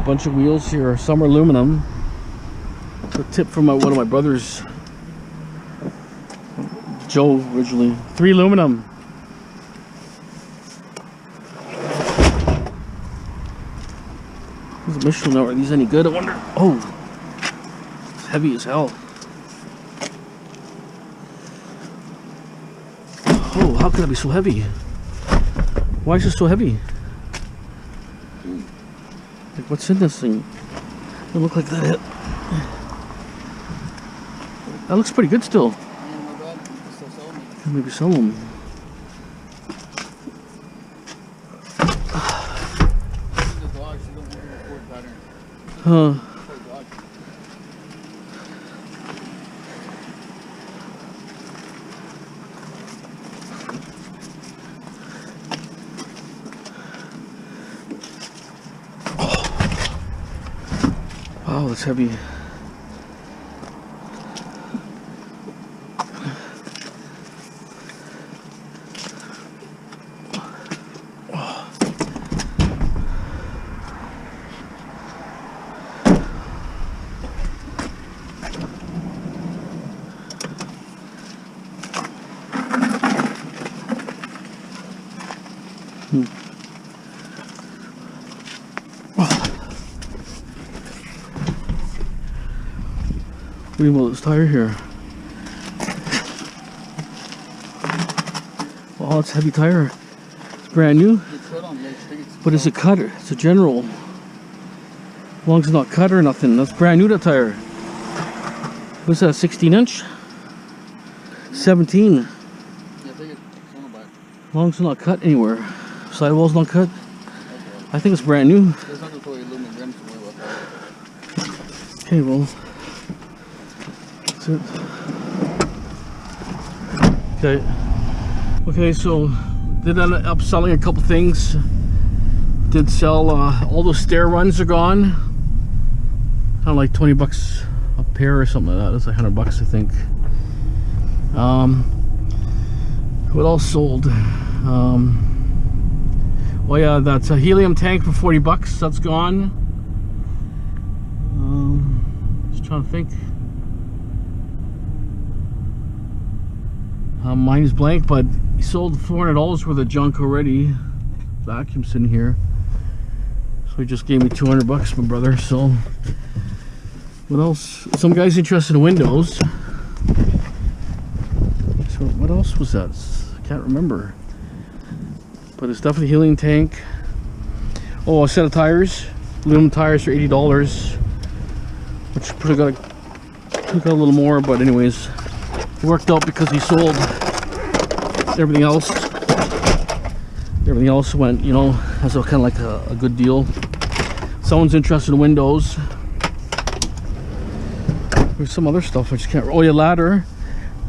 bunch of wheels here. Some are aluminum. It's a tip from one of my brothers, Joe, originally. 3 aluminum. There's a Michelin now. Are these any good? I wonder. Oh, it's heavy as hell. Oh, how could it be so heavy? Why is it so heavy? Like, what's in this thing? It look like that. That looks pretty good still. Maybe sell them. Huh. Wow, that's heavy. What do you want this tire here? Oh, it's a heavy tire. It's brand new. But is it cut? It's a general. As long as it's not cut or nothing. That's brand new, that tire. What's that, 16-inch? 17. As long as it's not cut anywhere. Sidewall's not cut. I think it's brand new. Okay, well. It. Okay, so did end up selling a couple things. Did sell all those stair runs are gone. Kind of like 20 bucks a pair or something like that. It's like 100 bucks, I think. What else sold? Oh yeah, that's a helium tank for 40 bucks. That's gone. Just trying to think. Mine is blank, but he sold $400 worth of junk already. Vacuum sitting here. So he just gave me 200 bucks, my brother. So what else? Some guy's interested in windows. So what else was that? I can't remember. But it's definitely a helium tank. Oh, a set of tires. Aluminum tires for $80. Which probably took a little more, but anyways. It worked out because he sold everything else. Everything else went, you know, as a kind of like a good deal. Someone's interested in windows. There's some other stuff I just can't. Oh yeah, ladder.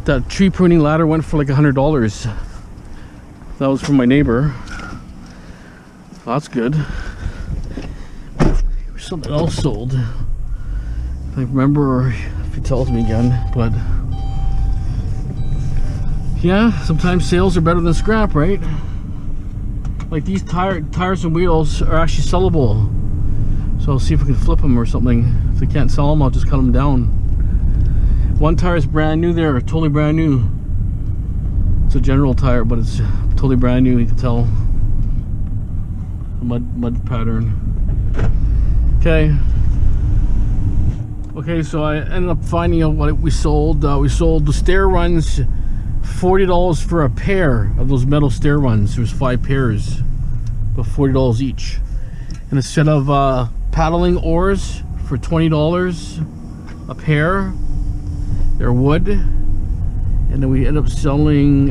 That tree pruning ladder went for like $100. That was from my neighbor. So that's good. There's something else sold. If I remember, or if he tells me again, but. Yeah, sometimes sales are better than scrap, right? Like these tires and wheels are actually sellable. So I'll see if we can flip them or something. If they can't sell them, I'll just cut them down. One tire is brand new there, totally brand new. It's a general tire, but it's totally brand new. You can tell the mud pattern. Okay, so I ended up finding out what we sold. We sold the stair runs. $40 for a pair of those metal stair runs. There's 5 pairs, but $40 each. And a set of paddling oars for $20 a pair. They're wood. And then we ended up selling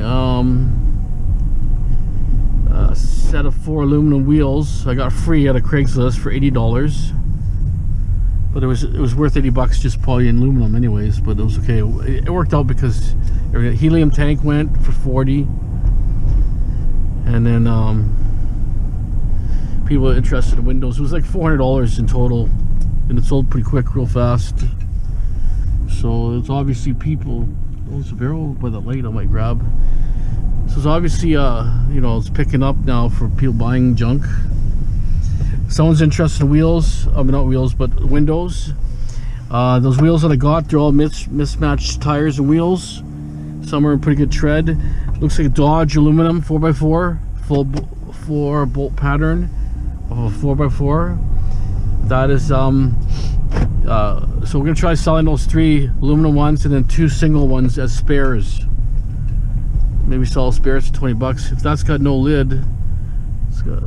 a set of 4 aluminum wheels. I got free out of Craigslist for $80. But it was worth 80 bucks just probably in aluminum anyways, but it was okay. It worked out because helium tank went for 40, and then people interested in windows. It was like $400 in total, and it sold pretty quick, real fast. So it's obviously people. Oh, it's a barrel by the light I might grab. So it's obviously you know, it's picking up now for people buying junk. Someone's interested in wheels. I mean, not wheels, but windows. Those wheels that I got, they're all mismatched tires and wheels. Some are in pretty good tread. Looks like a Dodge aluminum 4x4, full 4-bolt pattern of a 4x4. That is so we're gonna try selling those 3 aluminum ones and then 2 single ones as spares. Maybe sell spares for 20 bucks. If that's got no lid, it's got,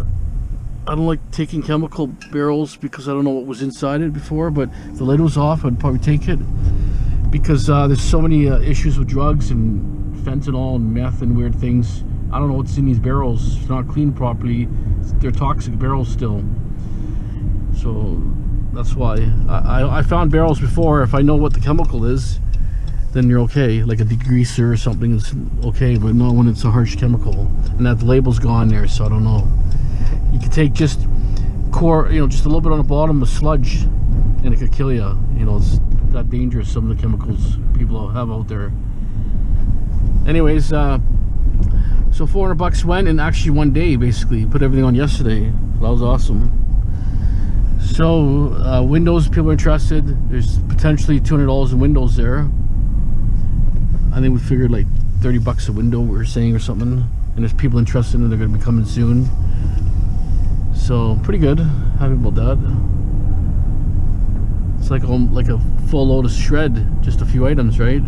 I don't like taking chemical barrels because I don't know what was inside it before, but if the lid was off, I'd probably take it, because there's so many issues with drugs and fentanyl and meth and weird things. I don't know what's in these barrels. It's not cleaned properly. They're toxic barrels still. So that's why I found barrels before. If I know what the chemical is, then you're okay. Like a degreaser or something is okay, but not when it's a harsh chemical and that the label's gone there. So I don't know. You could take just just a little bit on the bottom of sludge, and it could kill you. You know, it's that dangerous. Some of the chemicals people have out there. Anyways, so 400 bucks went in actually one day. Basically, put everything on yesterday. That was awesome. So windows, people are interested. There's potentially $200 in windows there. I think we figured like 30 bucks a window, we were saying, or something. And there's people interested, and they're going to be coming soon. So pretty good. Happy about that. It's like a full load of shred, just a few items, right?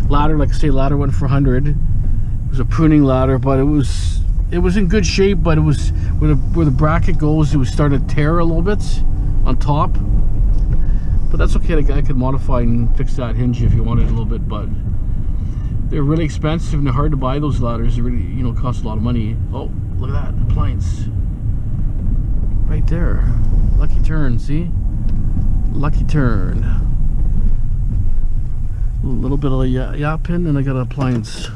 Ladder, like I say, ladder went for 100. It was a pruning ladder, but it was in good shape. But it was where the bracket goes, it was starting to tear a little bit on top. But that's okay. The guy could modify and fix that hinge if you wanted a little bit. But they're really expensive and they're hard to buy. Those ladders, they really, cost a lot of money. Oh, look at that appliance right there. Lucky turn. See, lucky turn. A little bit of a yaw pin, and I got an appliance.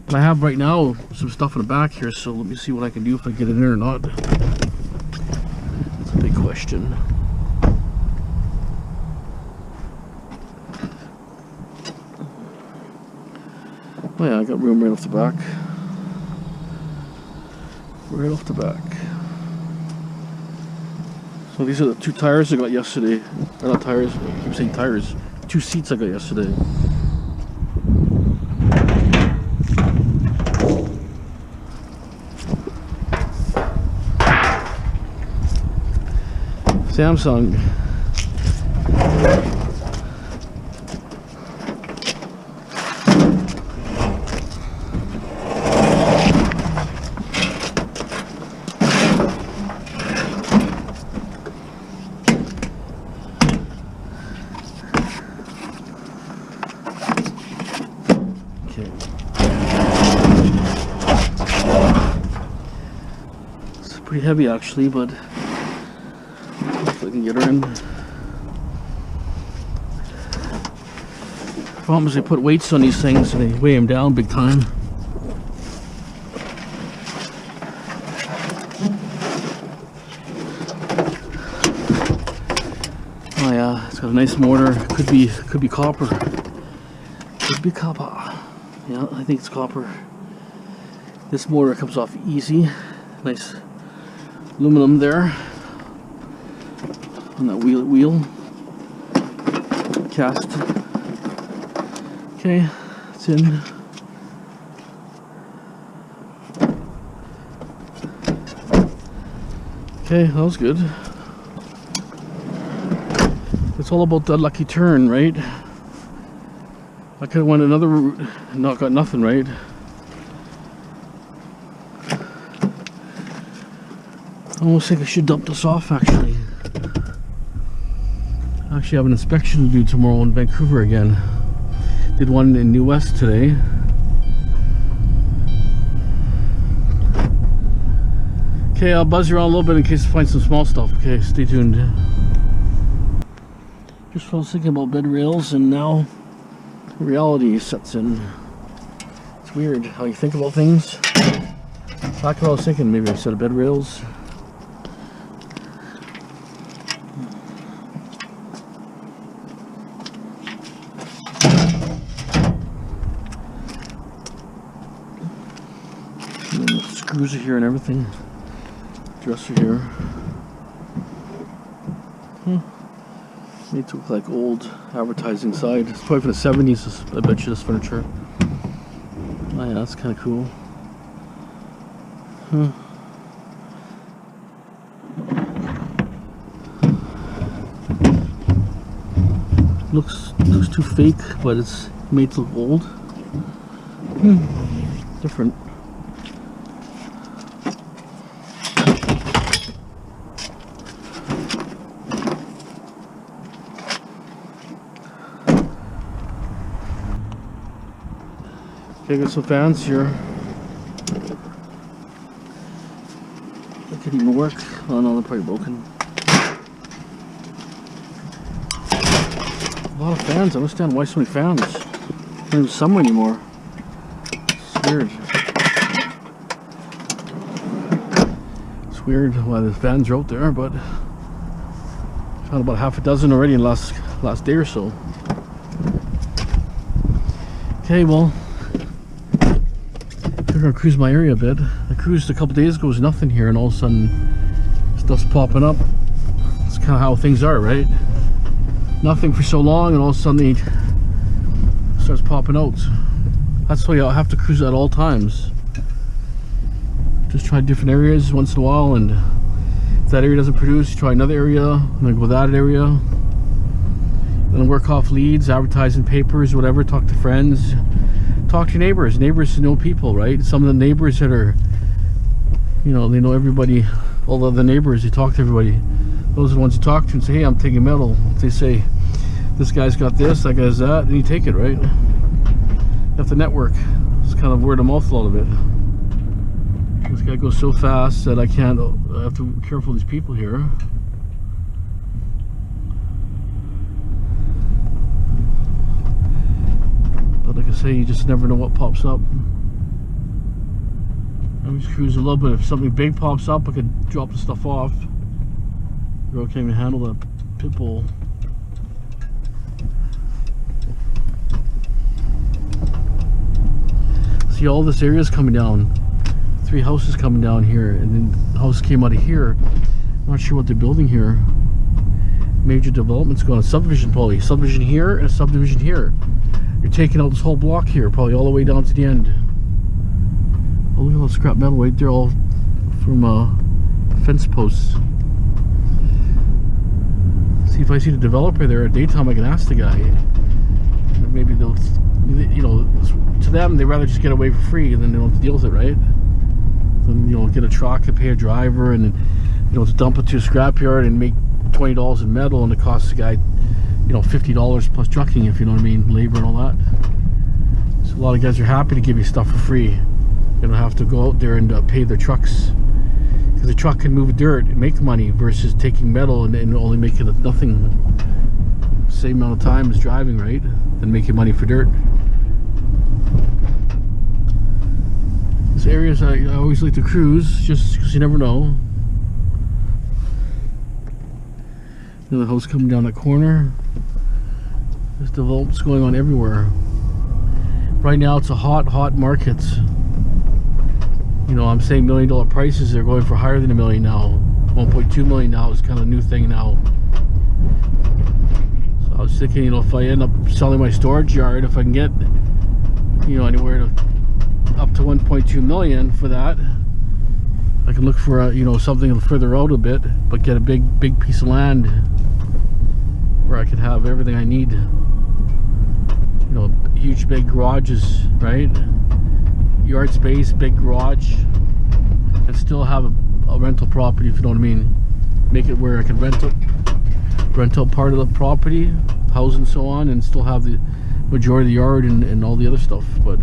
But I have right now some stuff in the back here, so let me see what I can do if I get it in or not. That's a big question. Oh yeah, I got room right off the back. Right off the back. So these are the 2 tires I got yesterday. Or not tires, I keep saying tires. 2 seats I got yesterday. Samsung. Okay. It's pretty heavy actually, but I can get her in. Problem is they put weights on these things and they weigh them down big time. Oh yeah, it's got a nice motor. Could be copper. Could be copper. Yeah, I think it's copper. This motor comes off easy. Nice aluminum there. On that wheel cast. Okay, it's in. Okay, that was good. It's all about the lucky turn, right? I could have went another route and not got nothing, right? I almost think I should dump this off actually. I actually have an inspection to do tomorrow in Vancouver again. Did one in New West today. Okay, I'll buzz around a little bit in case I find some small stuff. Okay, stay tuned. Just was thinking about bed rails, and now reality sets in. It's weird how you think about things. Back when I was thinking maybe a set of bed rails. Screws are here and everything. Dresser here. Made to look like old advertising side. It's probably from the 70s, I bet you, this furniture. Oh yeah, that's kind of cool. Looks too fake, but it's made to look old. Different. Okay, got some fans here. That could even work. Oh no, they're probably broken. A lot of fans. I don't understand why so many fans. Not even summer anymore. It's weird. It's weird why the fans are out there, but I found about half a dozen already in the last day or so. Okay, well, I'm gonna cruise my area a bit. I cruised a couple days ago, was nothing here, and all of a sudden stuff's popping up. It's kind of how things are, right? Nothing for so long, and all of a sudden it starts popping out. That's why I have to cruise at all times. Just try different areas once in a while, and if that area doesn't produce, try another area, and then go that area. Then work off leads, advertise in papers, whatever, talk to friends. Talk to your neighbors. Neighbors know people, right? Some of the neighbors that are, you know, they know everybody, all the other neighbors, they talk to everybody. Those are the ones you talk to and say, hey, I'm taking metal. If they say, this guy's got this, that guy's that, then you take it, right? You have to network. It's kind of word of mouth, a lot of it. This guy goes so fast that I have to be careful of these people here. But like I say, you just never know what pops up. I'm just cruising a little bit. If something big pops up, I could drop the stuff off. Girl can't even handle the pit bull. See, all this area is coming down. 3 houses coming down here, and then the house came out of here. I'm not sure what they're building here. Major developments going on. Subdivision, probably. Subdivision here and a subdivision here. You're taking out this whole block here, probably all the way down to the end. Oh, look at all the scrap metal right there, all from fence posts. See, if I see the developer there at daytime, I can ask the guy. Maybe they'll, you know, to them, they'd rather just get away for free, and then they don't have to deal with it, right? Then, you know, get a truck and pay a driver, and then, you know, to dump it to a scrapyard and make $20 in metal, and it costs the guy, you know, $50 plus trucking, if you know what I mean, labor and all that. So a lot of guys are happy to give you stuff for free. They don't have to go out there and pay their trucks. Because a truck can move dirt and make money versus taking metal and only making it nothing. Same amount of time as driving, right? And making money for dirt. These areas I always like to cruise, just because you never know. Another house coming down that corner. There's developments going on everywhere. Right now it's a hot market. You know, I'm saying $1 million prices, they're going for higher than $1 million now. 1.2 million now is kind of a new thing now. So I was thinking, you know, if I end up selling my storage yard, if I can get, you know, anywhere to up to 1.2 million for that, I can look for a, you know, something further out a bit, but get a big piece of land where I could have everything I need. You know, huge big garages, right? Yard space, big garage, and still have a rental property, if you know what I mean. Make it where I can rent out part of the property, house and so on, and still have the majority of the yard and all the other stuff. But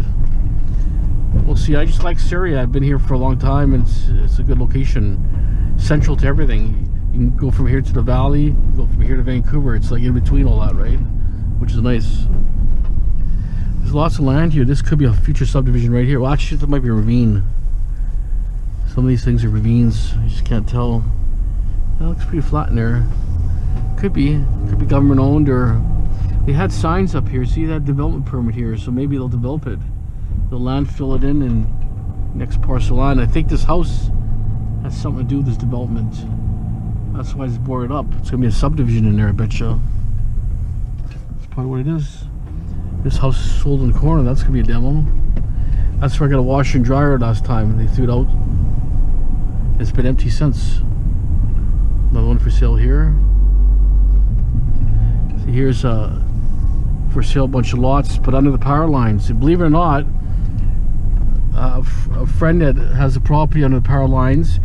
we'll see. I just like Syria. I've been here for a long time, and it's a good location, central to everything. You can go from here to the valley, go from here to Vancouver. It's like in between all that, right? Which is nice. There's lots of land here. This could be a future subdivision right here. Well, actually, this might be a ravine. Some of these things are ravines. You just can't tell. That looks pretty flat in there. Could be government owned, or they had signs up here. See that development permit here, so maybe they'll develop it. They'll landfill it in and next parcel land. I think this house has something to do with this development. That's why it's boarded up. It's gonna be a subdivision in there, I bet you. That's probably what it is. This house is sold in the corner. That's gonna be a demo. That's where I got a washer and dryer last time. They threw it out. It's been empty since. Another one for sale here. So here's for sale a bunch of lots, but under the power lines. And believe it or not, a friend that has a property under the power lines,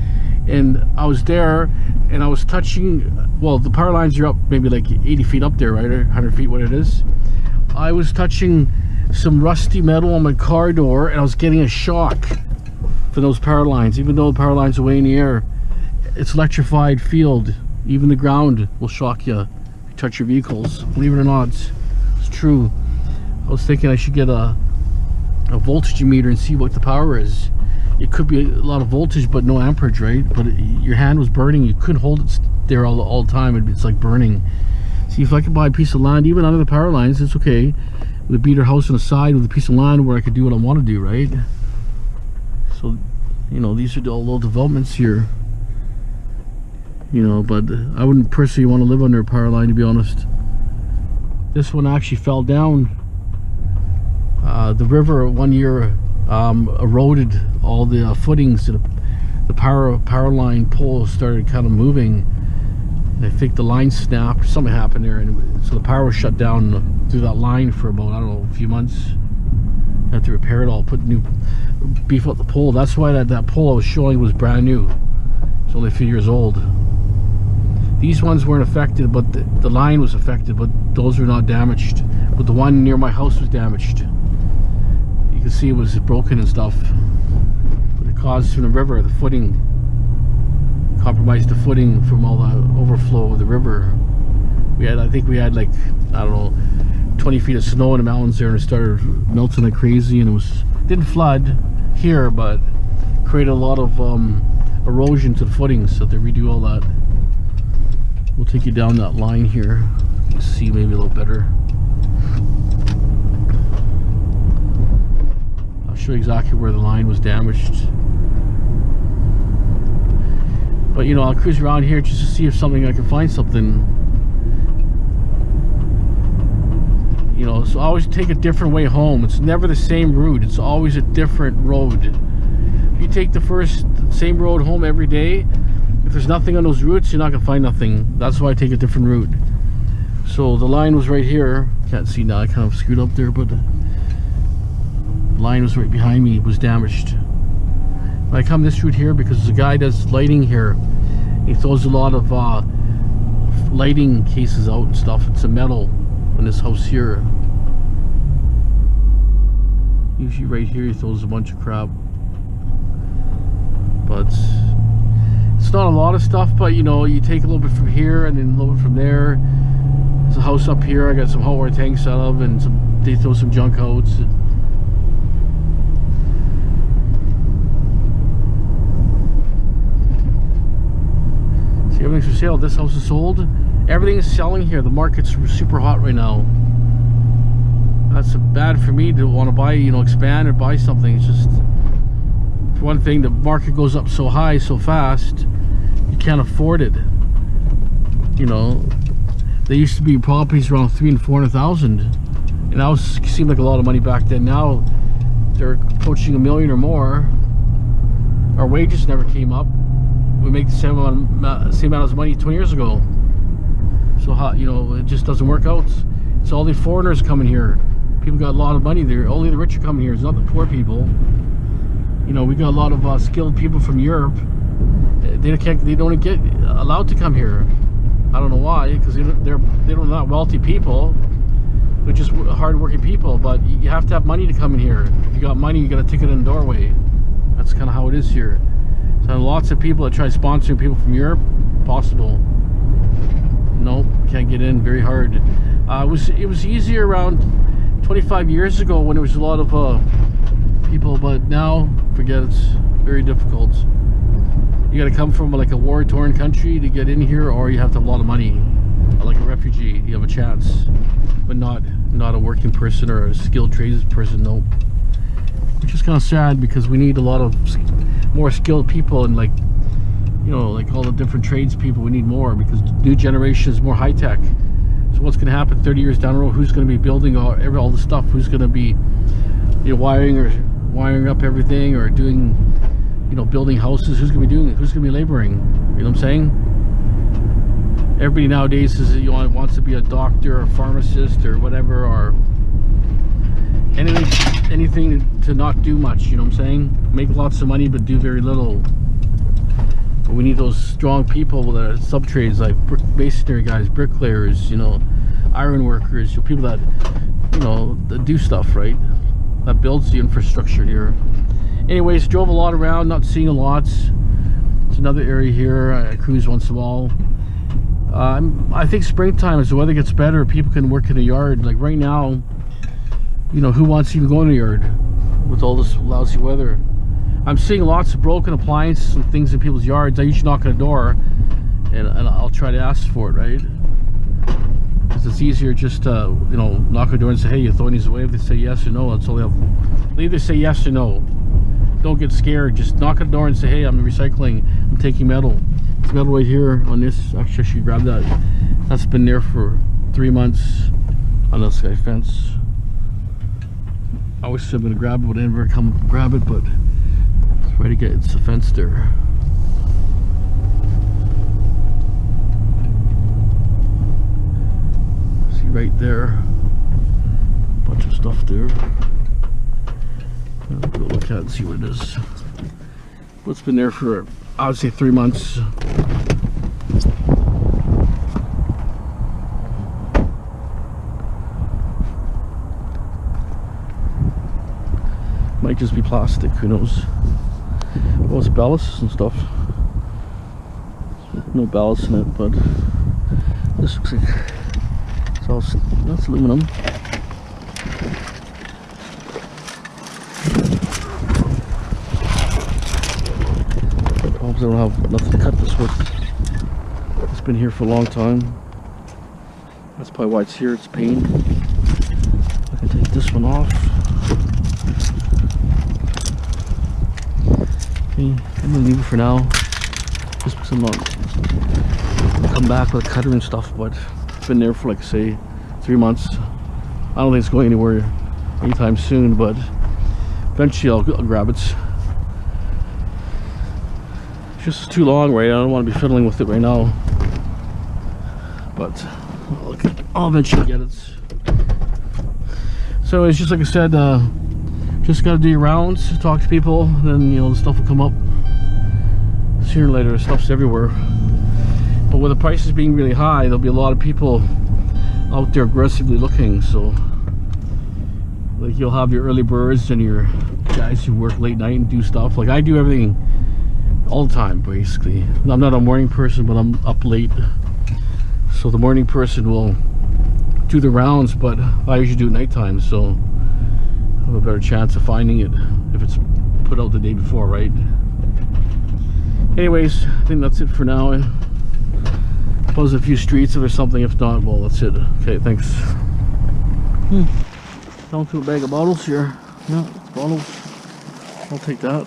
and I was there and I was touching, well, the power lines are up maybe like 80 feet up there, right, or 100 feet, what it is. I was touching some rusty metal on my car door and I was getting a shock for those power lines. Even though the power lines are way in the air, it's electrified field. Even the ground will shock you if you touch your vehicles. Believe it or not, it's true. I was thinking I should get a voltage meter and see what the power is. It could be a lot of voltage but no amperage, right? But your hand was burning. You couldn't hold it there all the time. It's like burning. See, if I could buy a piece of land even under the power lines, it's okay, with a beater house on the side with a piece of land where I could do what I want to do, right? So, you know, these are all little developments here, you know, but I wouldn't personally want to live under a power line, to be honest. This one actually fell down. The river one year eroded all the footings. The power line pole started kind of moving. I think the line snapped, something happened there, and so the power was shut down through that line for about, I don't know, a few months. I had to repair it all, beef up the pole. That's why that pole I was showing was brand new. It's only a few years old. These ones weren't affected, but the line was affected, but those were not damaged. But the one near my house was damaged. You can see it was broken and stuff. But it caused from the river, the footing, compromised the footing from all the overflow of the river. I think we had like, I don't know, 20 feet of snow in the mountains there, and it started melting like crazy, and didn't flood here, but created a lot of erosion to the footings, so they redo all that. We'll take you down that line here. You can see maybe a little better. I'll show you exactly where the line was damaged. But you know, I'll cruise around here just to see if I can find something. You know, so I always take a different way home. It's never the same route. It's always a different road. If you take the same road home every day, if there's nothing on those routes, you're not gonna find nothing. That's why I take a different route. So the line was right here. Can't see now, I kind of screwed up there, but the line was right behind me. It was damaged. I come this route here because the guy does lighting here. He throws a lot of lighting cases out and stuff. It's a metal in this house here. Usually right here he throws a bunch of crap. But it's not a lot of stuff, but you know, you take a little bit from here and then a little bit from there. There's a house up here I got some hot water tanks set up, and they throw some junk out. Everything's for sale. This house is sold. Everything is selling here. The market's super hot right now. That's bad for me to want to buy, you know, expand or buy something. It's just, for one thing, the market goes up so high so fast, you can't afford it. You know, there used to be properties around 300,000 and 400,000, and that seemed like a lot of money back then. Now they're approaching $1 million or more. Our wages never came up. We make the same amount of money 20 years ago. So you know, it just doesn't work out. It's all the foreigners coming here. People got a lot of money there. Only the rich are coming here. It's not the poor people. You know, we got a lot of skilled people from Europe. They don't get allowed to come here. I don't know why, because they're not wealthy people. They're just hard-working people. But you have to have money to come in here. If you got money, you got a ticket in the doorway. That's kind of how it is here. So lots of people that try sponsoring people from Europe, possible. Nope, can't get in, very hard. It was easier around 25 years ago when there was a lot of people, but now, forget it, it's very difficult. You gotta come from like a war-torn country to get in here, or you have to have a lot of money. Like a refugee, you have a chance, but not a working person or a skilled trades person, nope. Which is kind of sad, because we need a lot of more skilled people in like you know, like all the different trades people, we need more because new generation is more high tech. So what's going to happen 30 years down the road? Who's going to be building all the stuff? Who's going to be, you know, wiring up everything, or doing, you know, building houses? Who's going to be doing it? Who's going to be laboring? You know what I'm saying? Everybody nowadays is, you know, wants to be a doctor or a pharmacist or whatever, or anything to not do much. You know what I'm saying? Make lots of money but do very little. But we need those strong people that are sub-trades, like masonry guys, bricklayers, you know, iron workers, you know, people that, you know, that do stuff, right? That builds the infrastructure here. Anyways, drove a lot around, not seeing a lot. It's another area here. I cruise once in a while. I think springtime, as the weather gets better, people can work in the yard. Like right now, you know, who wants to even go in the yard with all this lousy weather? I'm seeing lots of broken appliances and things in people's yards. I usually knock on a door and I'll try to ask for it, right? Because it's easier just to, you know, knock on the door and say, hey, you throw these away. If they say yes or no, that's all they have. They either say yes or no. Don't get scared. Just knock on the door and say, hey, I'm recycling. I'm taking metal. It's metal right here on this. Actually, I should grab that. That's been there for 3 months on this guy fence. I wish I'm gonna grab it, but I never come grab it, but it's right to get, it's the fence there. See right there, bunch of stuff there. I'll go look at it and see what it is. What's been there for, I would say 3 months. Might just be plastic, who knows. Oh, it's ballast and stuff. No ballast in it, but this looks like it's all, that's aluminum. I don't have nothing to cut this with. It's been here for a long time. That's probably why it's here. It's pain. I can take this one off. Okay, I'm gonna leave it for now. Just because I'm not come back with a cutter and stuff, but it's been there for, like, say 3 months. I don't think it's going anywhere anytime soon, but eventually I'll grab it. Just too long, right? I don't want to be fiddling with it right now, but I'll eventually get it. So it's just like I said, just got to do your rounds, talk to people, and then, you know, the stuff will come up sooner or later. Stuff's everywhere, but with the prices being really high, there'll be a lot of people out there aggressively looking. So, like, you'll have your early birds and your guys who work late night and do stuff. Like I do everything all the time, basically. I'm not a morning person, but I'm up late, so the morning person will do the rounds, but I usually do it nighttime, so I have a better chance of finding it if it's put out the day before, right? Anyways, I think that's it for now. Close a few streets if there's something. If not, well, that's it. Okay, thanks. Down to a bag of bottles here. Yeah, bottles. I'll take that.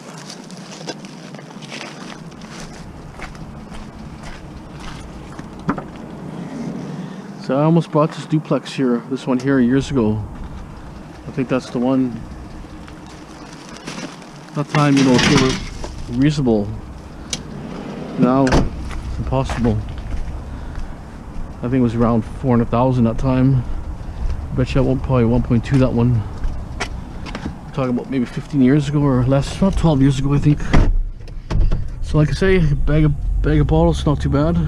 So I almost bought this duplex here, this one here, years ago. I think that's the one. That time, you know, they were reasonable. Now, it's impossible. I think it was around 400,000 that time. I bet you at probably 1.2 that one. I'm talking about maybe 15 years ago or less, about 12 years ago, I think. So like I say, bag of bottles, not too bad.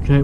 Okay.